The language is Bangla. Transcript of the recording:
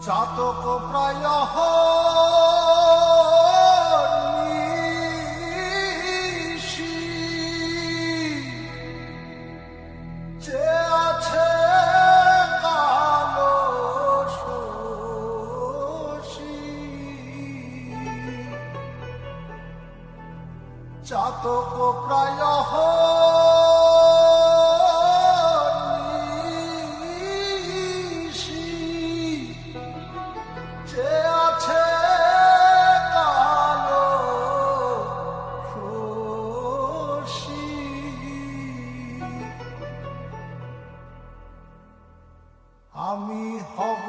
চাতক প্রায় নিশি, যে আছে কালো শশী। চাতক প্রায় আমি হব